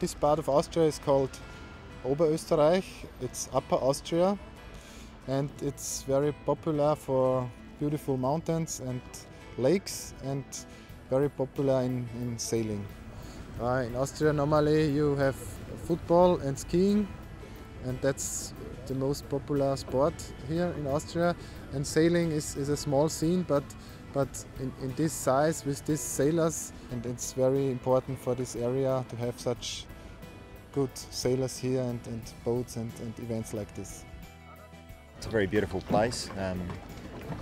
This part of Austria is called Oberösterreich. It's Upper Austria, and it's very popular for beautiful mountains and lakes, and very popular in sailing. In Austria normally you have football and skiing, and that's the most popular sport here in Austria. And sailing is a small scene, but in this size with these sailors, and it's very important for this area to have such good sailors here and boats and events like this. It's a very beautiful place.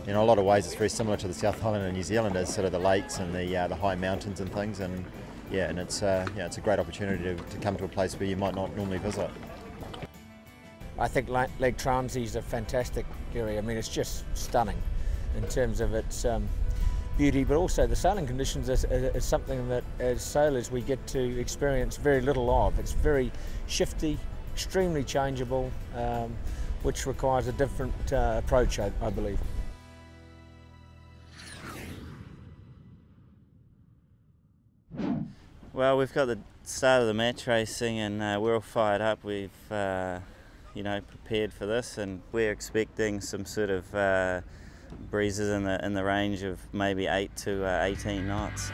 In a lot of ways it's very similar to the South Island of New Zealand, as sort of the lakes and the high mountains and things, and it's a great opportunity to come to a place where you might not normally visit. I think Lake Transi is a fantastic area. I mean, it's just stunning in terms of its beauty, but also the sailing conditions is something that as sailors we get to experience very little of. It's very shifty, extremely changeable, which requires a different approach, I believe. Well, we've got the start of the match racing, and we're all fired up. We've prepared for this, and we're expecting some sort of breezes in the range of maybe 8 to 18 knots.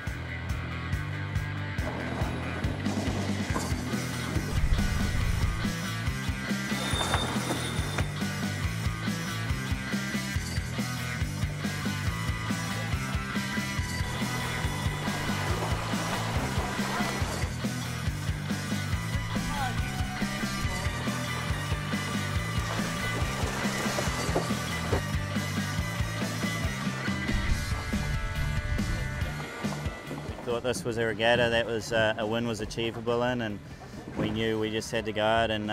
Thought this was a regatta that was a win was achievable in, and we knew we just had to go out and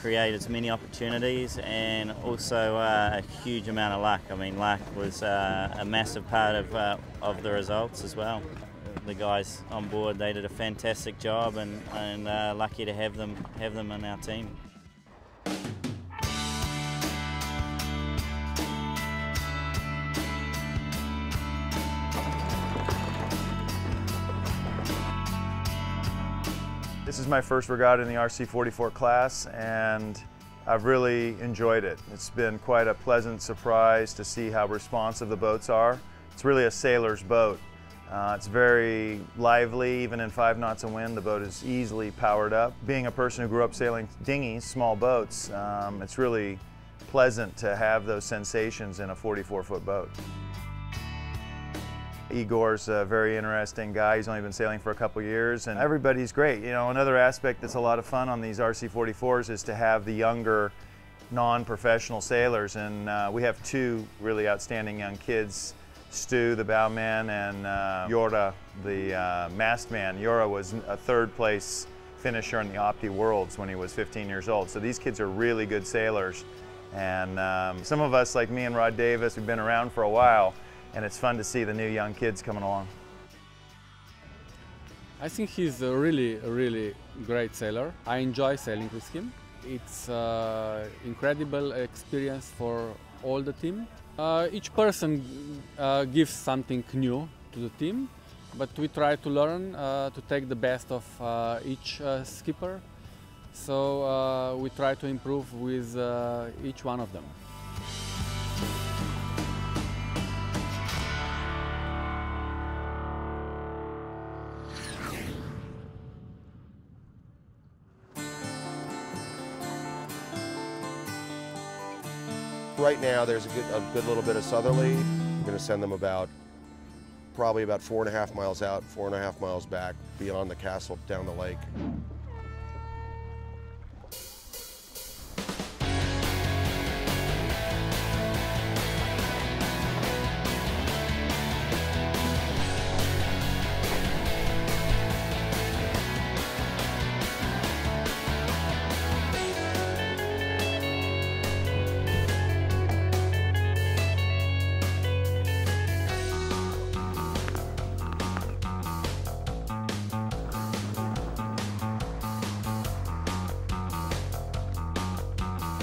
create as many opportunities, and also a huge amount of luck. I mean, luck was a massive part of the results as well. The guys on board, they did a fantastic job, and lucky to have them in our team. This is my first regatta in the RC44 class, and I've really enjoyed it. It's been quite a pleasant surprise to see how responsive the boats are. It's really a sailor's boat. It's very lively. Even in 5 knots of wind, the boat is easily powered up. Being a person who grew up sailing dinghies, small boats, it's really pleasant to have those sensations in a 44-foot boat. Igor's a very interesting guy. He's only been sailing for a couple years, and everybody's great. You know, another aspect that's a lot of fun on these RC44s is to have the younger, non-professional sailors, and we have 2 really outstanding young kids, Stu, the bowman, and Jora, the mastman. Jora was a 3rd place finisher in the Opti Worlds when he was 15 years old. So these kids are really good sailors, and some of us, like me and Rod Davis, we've been around for a while, and it's fun to see the new young kids coming along. I think he's a really great sailor. I enjoy sailing with him. It's an incredible experience for all the team. Each person gives something new to the team, but we try to learn to take the best of each skipper. So we try to improve with each one of them. Right now there's a good little bit of southerly. We're going to send them probably about 4.5 miles out, 4.5 miles back, beyond the castle, down the lake.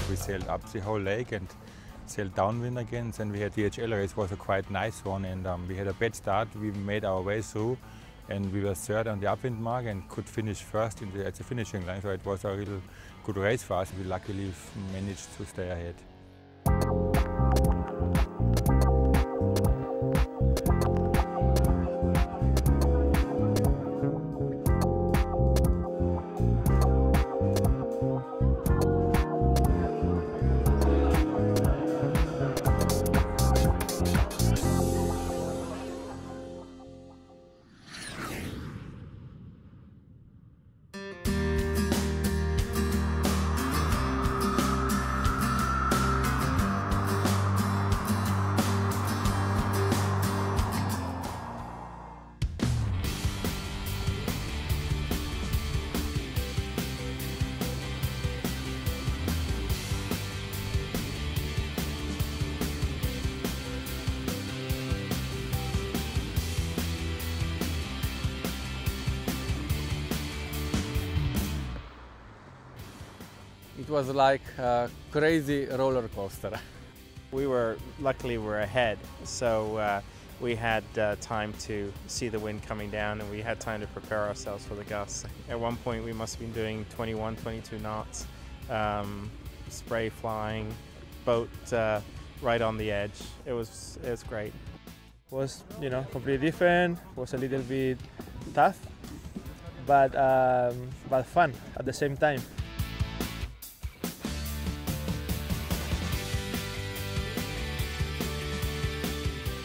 We sailed up the whole lake and sailed downwind again. Then we had the DHL race, was a quite nice one, and we had a bad start. We made our way through, and we were third on the upwind mark and could finish first at the finishing line. So it was a real good race for us. We luckily managed to stay ahead. It was like a crazy roller coaster. Luckily we're ahead, so we had time to see the wind coming down, and we had time to prepare ourselves for the gusts. At one point we must have been doing 21, 22 knots, spray flying, boat right on the edge. It was great. Was, you know, completely different. Was a little bit tough, but fun at the same time.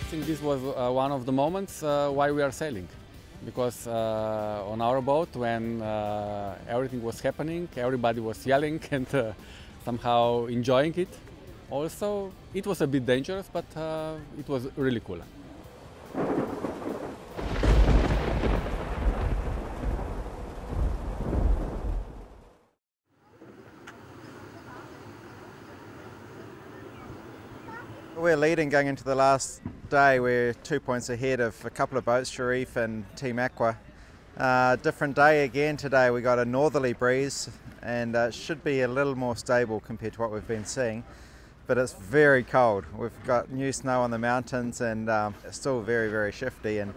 I think this was one of the moments why we are sailing, because on our boat, when everything was happening, everybody was yelling and somehow enjoying it. Also, it was a bit dangerous, but it was really cool. We're leading going into the last day. We're 2 points ahead of a couple of boats, Sharif and Team Aqua. Different day again today. We got a northerly breeze and it should be a little more stable compared to what we've been seeing, but it's very cold. We've got new snow on the mountains and it's still very, very shifty, and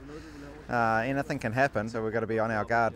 anything can happen, so we've got to be on our guard.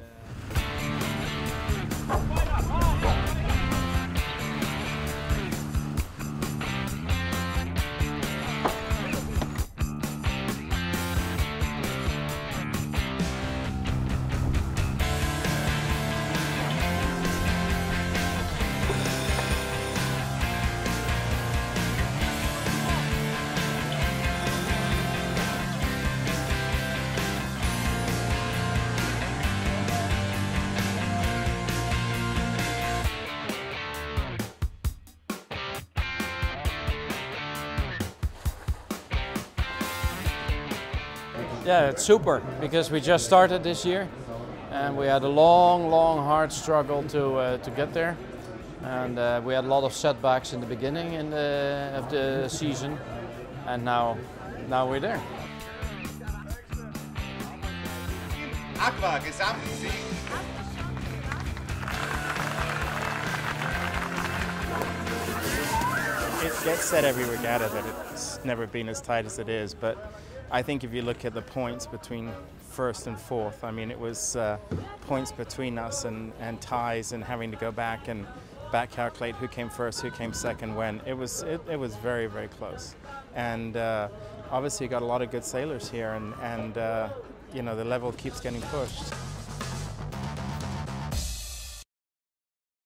Yeah, it's super, because we just started this year and we had a long, hard struggle to get there, and we had a lot of setbacks in the beginning of the season, and now we're there. Aqua Gesamtsieg. It gets said every regatta that it's never been as tight as it is, but I think if you look at the points between first and fourth, I mean, it was points between us and ties, and having to go back and back calculate who came first, who came second, when. It was very, very close. And obviously you got a lot of good sailors here, and you know, the level keeps getting pushed.